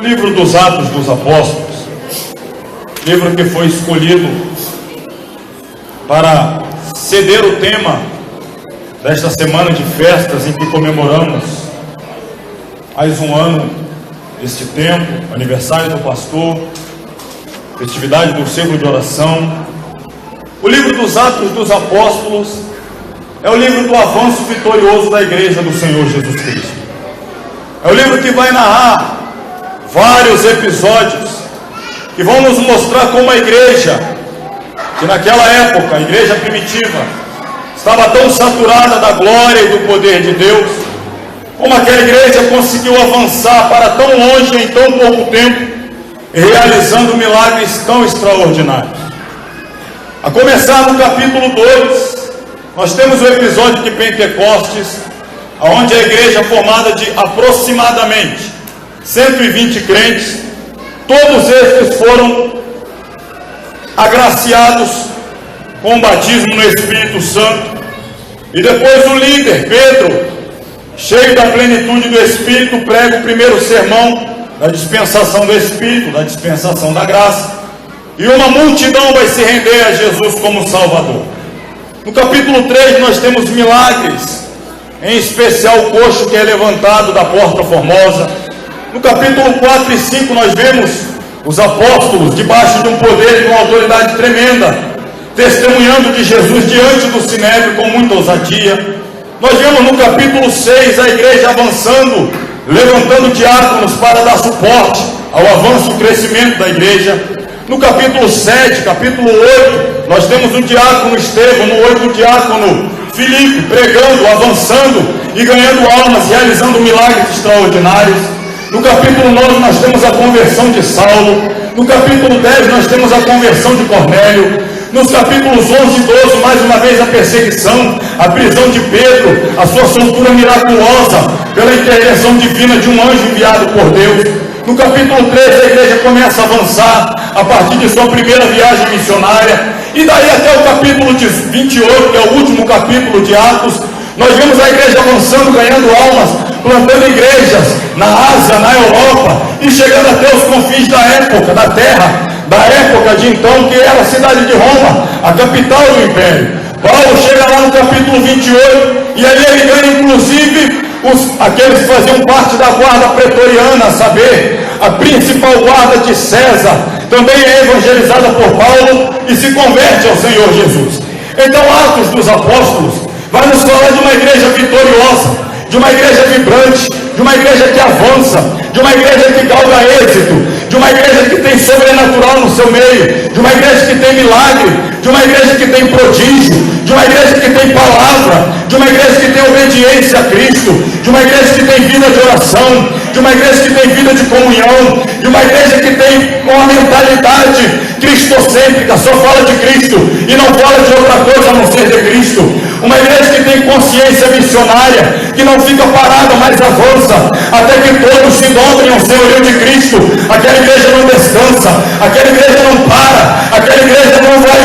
livro dos Atos dos Apóstolos, livro que foi escolhido para ceder o tema desta semana de festas em que comemoramos mais um ano deste tempo, aniversário do pastor, festividade do círculo de oração. O livro dos Atos dos Apóstolos é o livro do avanço vitorioso da igreja do Senhor Jesus Cristo. É o livro que vai narrar vários episódios que vão nos mostrar como a igreja, que naquela época, a igreja primitiva, estava tão saturada da glória e do poder de Deus, como aquela igreja conseguiu avançar para tão longe em tão pouco tempo, realizando milagres tão extraordinários. A começar no capítulo 2, nós temos o episódio de Pentecostes, onde a igreja formada de aproximadamente 120 crentes, todos estes foram agraciados com o batismo no Espírito Santo, e depois o líder, Pedro, cheio da plenitude do Espírito, prega o primeiro sermão da dispensação do Espírito, da dispensação da graça, e uma multidão vai se render a Jesus como Salvador. No capítulo 3 nós temos milagres, em especial o coxo que é levantado da porta formosa. No capítulo 4 e 5 nós vemos os apóstolos debaixo de um poder e de uma autoridade tremenda, testemunhando de Jesus diante do sinédrio com muita ousadia. Nós vemos no capítulo 6 a igreja avançando, levantando diáconos para dar suporte ao avanço e crescimento da igreja. No capítulo 7, capítulo 8, nós temos o diácono Estevão, no 8 o diácono Filipe, pregando, avançando e ganhando almas, realizando milagres extraordinários. No capítulo 9 nós temos a conversão de Saulo. No capítulo 10 nós temos a conversão de Cornélio. Nos capítulos 11 e 12, mais uma vez a perseguição, a prisão de Pedro, a sua soltura miraculosa pela intervenção divina de um anjo enviado por Deus. No capítulo 13 a igreja começa a avançar a partir de sua primeira viagem missionária, e daí até o capítulo 28, que é o último capítulo de Atos, nós vemos a igreja avançando, ganhando almas, plantando igrejas na Ásia, na Europa, e chegando até os confins da época, da terra, da época de então, que era a cidade de Roma, a capital do império. Paulo chega lá no capítulo 28, e ali ele ganha inclusive aqueles que faziam parte da guarda pretoriana, a saber, a principal guarda de César, também é evangelizada por Paulo e se converte ao Senhor Jesus. Então Atos dos Apóstolos vai nos falar de uma igreja vitoriosa, de uma igreja vibrante, de uma igreja que avança, de uma igreja que galga êxito, de uma igreja que tem sobrenatural no seu meio, de uma igreja que tem milagre, de uma igreja que tem prodígio, de uma igreja que tem palavra, de uma igreja que tem obediência a Cristo, de uma igreja que tem vida de oração, de uma igreja que tem vida de comunhão, de uma igreja que tem uma mentalidade cristocêntrica, só fala de Cristo e não fala de outra coisa a não ser de Cristo. Uma igreja que tem consciência missionária, que não fica parada, mas avança, até que todos se dobrem ao senhorio de Cristo. Aquela igreja não descansa, aquela igreja não para, aquela igreja não vai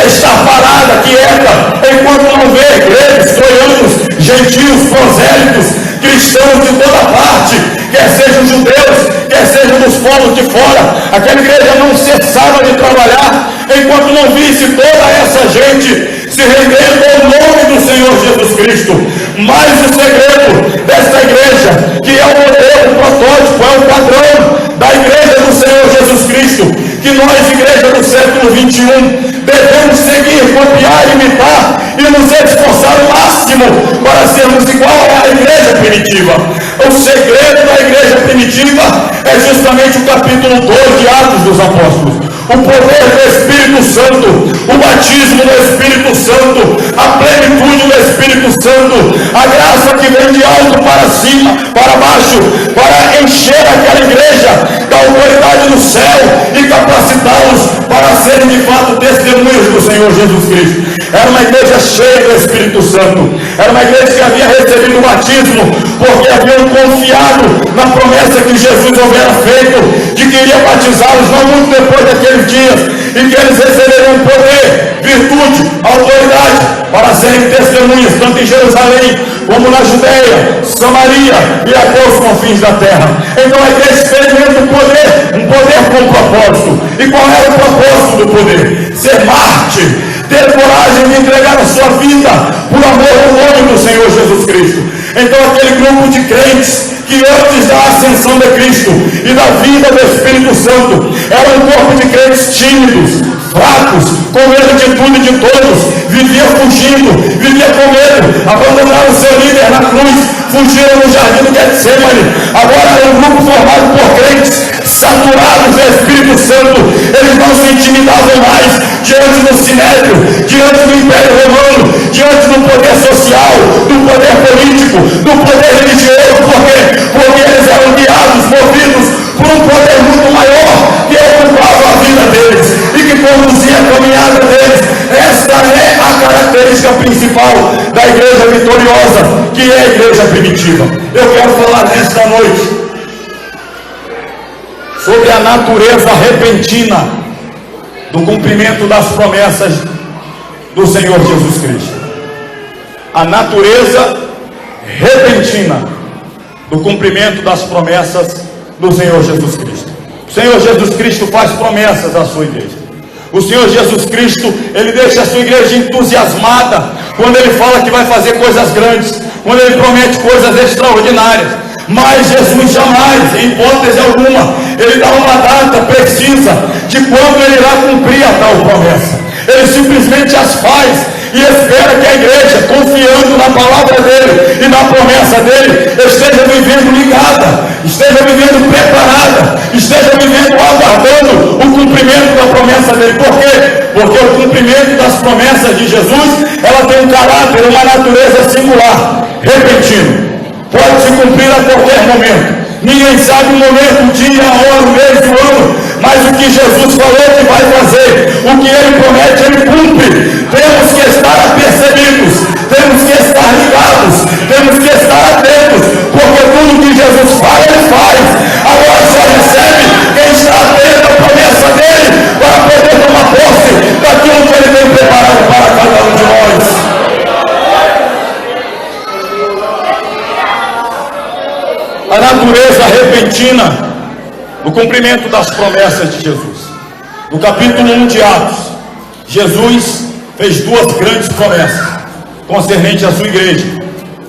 estar parada, quieta, enquanto não vê gregos, troianos, gentios, prosélitos, cristãos de toda parte, quer sejam judeus, quer sejam dos povos de fora. Aquela igreja não cessava de trabalhar, enquanto não visse toda essa gente se rendendo ao nome do Senhor Jesus Cristo. Mas o segredo desta igreja, que é o modelo, o protótipo, é o padrão da igreja do Senhor Jesus Cristo, que nós, igreja do século 21, devemos seguir, copiar, imitar e nos esforçar o máximo para sermos igual à igreja primitiva. O segredo da igreja primitiva é justamente o capítulo 2 de Atos dos Apóstolos. O poder do Espírito Santo, o batismo do Espírito Santo, a plenitude do Espírito Santo, a graça que vem de alto para cima, para baixo, para encher aquela igreja da autoridade do céu e capacitá-los para serem de fato testemunhas do Senhor Jesus Cristo. Era uma igreja cheia do Espírito Santo, era uma igreja que havia recebido o batismo, porque haviam confiado na promessa que Jesus houvera feito, de que iria batizá-los não muito depois daqueles dias, e que eles receberão poder, virtude, autoridade, para serem testemunhas, tanto em Jerusalém, como na Judeia, Samaria e até os confins da terra. Então a igreja experimenta um poder com propósito. E qual era o propósito do poder? Ser mártir, ter coragem de entregar a sua vida por amor ao nome do Senhor Jesus Cristo. Então aquele grupo de crentes que antes da ascensão de Cristo e da vida do Espírito Santo era um corpo de crentes tímidos, fracos, com medo de tudo e de todos, vivia fugindo, vivia com medo, abandonaram seu líder na cruz, fugiram no jardim do Getsemane. Agora é um grupo formado por crentes saturados do Espírito Santo. Eles não se intimidavam mais diante do sinédrio, diante do Império Romano, diante do poder social, do poder político, do poder religioso. Por quê? Porque eles eram guiados, movidos por um poder muito maior que ocupava a vida deles e que conduzia a caminhada deles. Esta é a característica principal da igreja vitoriosa, que é a igreja primitiva. Eu quero falar nesta noite sobre a natureza repentina do cumprimento das promessas do Senhor Jesus Cristo. A natureza repentina do cumprimento das promessas do Senhor Jesus Cristo. O Senhor Jesus Cristo faz promessas à sua igreja. O Senhor Jesus Cristo, Ele deixa a sua igreja entusiasmada quando Ele fala que vai fazer coisas grandes, quando Ele promete coisas extraordinárias. Mas Jesus jamais, em hipótese alguma, Ele dá uma data precisa de quando Ele irá cumprir a tal promessa. Ele simplesmente as faz e espera que a igreja, confiando na palavra dele e na promessa dele, esteja vivendo ligada, esteja vivendo preparada, esteja vivendo aguardando o cumprimento da promessa dele. Por quê? Porque o cumprimento das promessas de Jesus, ela tem um caráter, uma natureza singular, repentino. Pode se cumprir a qualquer momento. Ninguém sabe o momento, o dia, a hora, o mês, o ano, mas o que Jesus falou que vai fazer, o que Ele promete, Ele cumpre. Temos que estar apercebidos, temos que estar ligados, temos que estar atentos, porque tudo que Jesus fala, Ele faz. Agora só recebe quem está atento à promessa dEle, para poder tomar posse daquilo que Ele tem preparado para cada um de nós. A natureza repentina do cumprimento das promessas de Jesus. No capítulo 1 de Atos, Jesus fez duas grandes promessas concernente à sua igreja.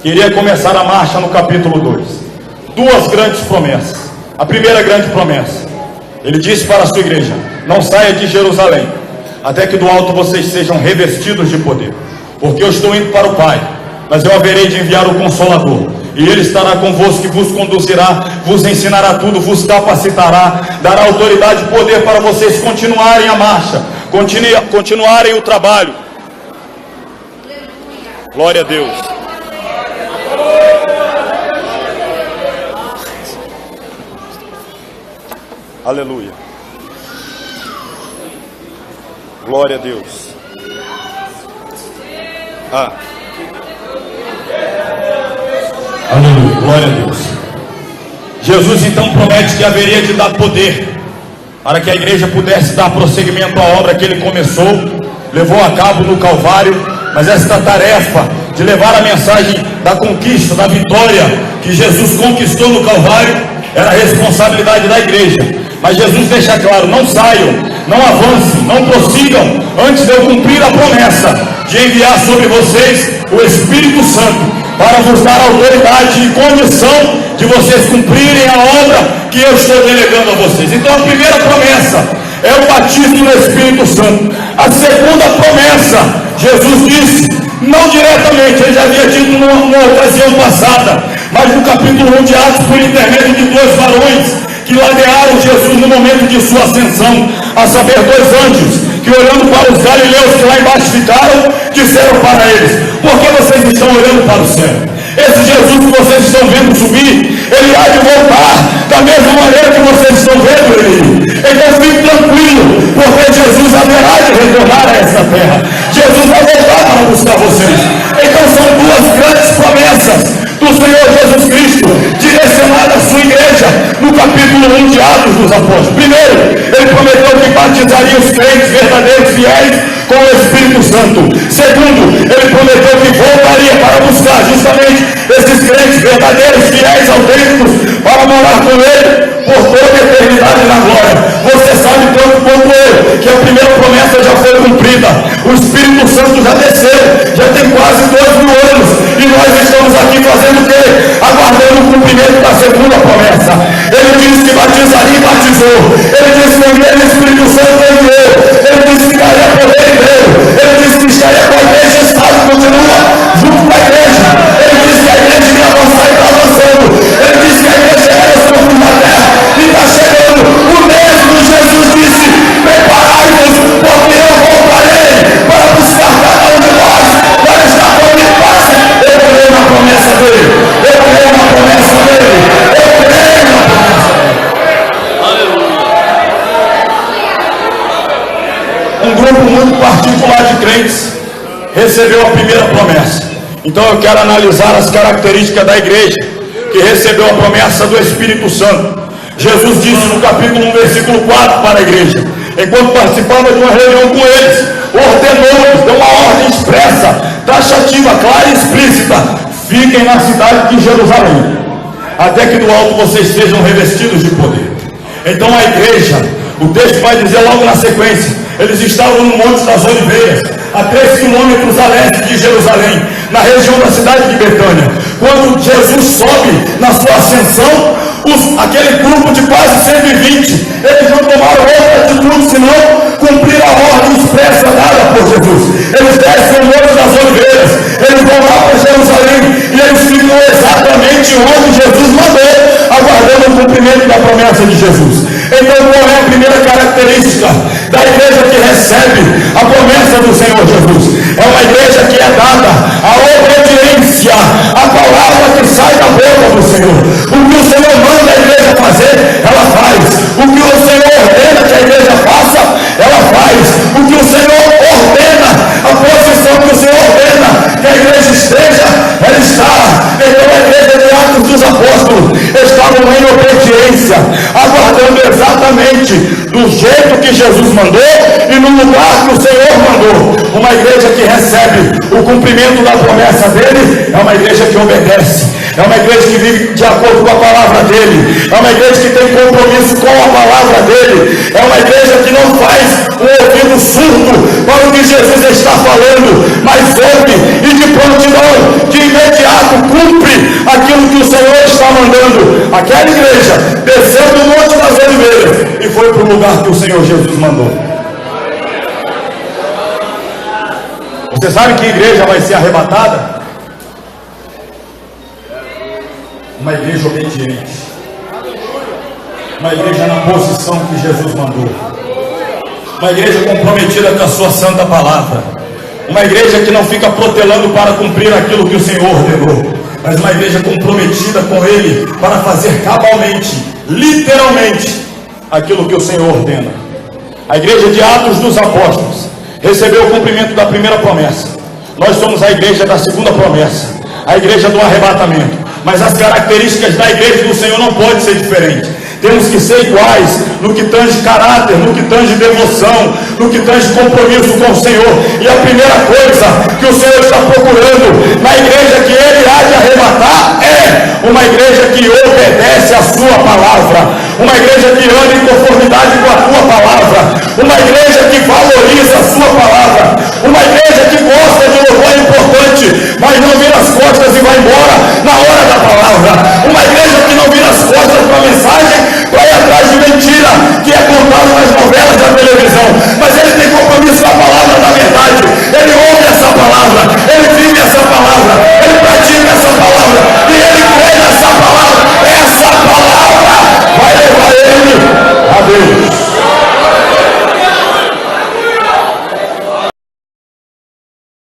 Queria começar a marcha no capítulo 2. Duas grandes promessas. A primeira grande promessa, Ele disse para a sua igreja: não saia de Jerusalém, até que do alto vocês sejam revestidos de poder, porque eu estou indo para o Pai, mas eu haverei de enviar o Consolador, e Ele estará convosco e vos conduzirá, vos ensinará tudo, vos capacitará, dará autoridade e poder para vocês continuarem a marcha, continuarem o trabalho. Glória a Deus. Aleluia. Glória a Deus. Aleluia, glória a Deus. Jesus então promete que haveria de dar poder para que a igreja pudesse dar prosseguimento à obra que Ele começou, levou a cabo no Calvário. Mas esta tarefa de levar a mensagem da conquista, da vitória que Jesus conquistou no Calvário, era a responsabilidade da igreja. Mas Jesus deixa claro: não saiam, não avancem, não prossigam, antes de eu cumprir a promessa de enviar sobre vocês o Espírito Santo, para vos dar autoridade e condição de vocês cumprirem a obra que eu estou delegando a vocês. Então a primeira promessa é o batismo no Espírito Santo. A segunda promessa, Jesus disse, não diretamente, Ele já havia dito numa ocasião passada, mas no capítulo 1 de Atos, por intermédio de dois varões que ladearam Jesus no momento de sua ascensão, a saber, dois anjos, que olhando para os galileus que lá embaixo ficaram, disseram para eles: por que vocês estão olhando para o céu? Esse Jesus que vocês estão vendo subir, Ele há de voltar da mesma maneira que vocês estão vendo Ele. Então fique tranquilo, porque Jesus haverá de retornar a essa terra. Jesus vai voltar para buscar vocês. Então são duas grandes promessas do Senhor Jesus Cristo, direcionada à sua igreja, no capítulo 1 de Atos, Atos dos Apóstolos. Primeiro, ele prometeu que batizaria os crentes verdadeiros fiéis com o Espírito Santo. Segundo, ele prometeu que voltaria para buscar justamente esses crentes verdadeiros, fiéis, autênticos, para morar com ele por toda a eternidade na glória. Você sabe tanto quanto eu que a primeira promessa já foi cumprida. O Espírito Santo já desceu, já tem quase 2.000 anos, e nós estamos aqui fazendo o quê? Aguardando o cumprimento da segunda promessa. Ele disse que batizaria e batizou. Ele disse que enviaria o Espírito Santo e enviou. Ele disse que daria poder e deu. Ele disse que estaria com a igreja e está, continua junto com a igreja. Ele disse que a igreja ia avançar e está avançando. Ele disse que a igreja era o fundo da terra e está chegando. O mesmo Jesus disse: preparai-vos, porque eu voltarei para buscar cada um de nós, para estar comigo para sempre. Eu creio na promessa dele. Eu creio na promessa dele. Eu creio na promessa dele. Um grupo muito particular de crentes recebeu a primeira promessa. Então eu quero analisar as características da igreja que recebeu a promessa do Espírito Santo. Jesus disse no capítulo 1, versículo 4 para a igreja, enquanto participava de uma reunião com eles, ordenou-lhes, deu uma ordem expressa, taxativa, clara e explícita: fiquem na cidade de Jerusalém, até que do alto vocês sejam revestidos de poder. Então a igreja, o texto vai dizer logo na sequência, eles estavam no Monte das Oliveiras, a 3 quilômetros a leste de Jerusalém, na região da cidade de Betânia. Quando Jesus sobe na sua ascensão, aquele grupo de quase 120, eles não tomaram outra atitude senão cumprir a ordem expressa dada por Jesus. Eles descem o Monte das Oliveiras, eles vão lá para Jerusalém e eles ficam exatamente onde Jesus mandou, aguardando o cumprimento da promessa de Jesus. Então, qual é a primeira característica da igreja que recebe a promessa do Senhor Jesus? É uma igreja que é dada a obediência à palavra que sai da boca do Senhor. O que o Senhor manda a igreja fazer, ela faz. O que o Senhor ordena que a igreja faça, ela faz. O que o Senhor ordena, a posição que o Senhor ordena que a igreja esteja, ela está. Então a igreja de Atos dos Apóstolos estavam em obediência, aguardando exatamente do jeito que Jesus mandou e no lugar que o Senhor mandou. Uma igreja que recebe o cumprimento da promessa dele é uma igreja que obedece, é uma igreja que vive de acordo com a palavra dele, é uma igreja que tem compromisso com a palavra dele, é uma igreja que não faz um ouvido surdo para o que Jesus está falando, mas ouve e de prontidão, de imediato cumpre aquilo que o Senhor está mandando. Aquela igreja desceu do Monte das Oliveiras e foi para o lugar que o Senhor Jesus mandou. Você sabe que igreja vai ser arrebatada? Uma igreja obediente, uma igreja na posição que Jesus mandou, uma igreja comprometida com a sua santa palavra, uma igreja que não fica protelando para cumprir aquilo que o Senhor ordenou, mas uma igreja comprometida com Ele para fazer cabalmente, literalmente, aquilo que o Senhor ordena. A igreja de Atos dos Apóstolos recebeu o cumprimento da primeira promessa. Nós somos a igreja da segunda promessa, a igreja do arrebatamento. Mas as características da igreja do Senhor não podem ser diferentes. Temos que ser iguais no que tange caráter, no que tange devoção, no que tange compromisso com o Senhor. E a primeira coisa que o Senhor está procurando na igreja que Ele há de arrebatar é uma igreja que obedece a sua palavra, uma igreja que anda em conformidade com a tua palavra, uma igreja que valoriza a sua palavra, uma igreja que gosta de louvor importante, mas não vira as costas e vai embora na hora da palavra.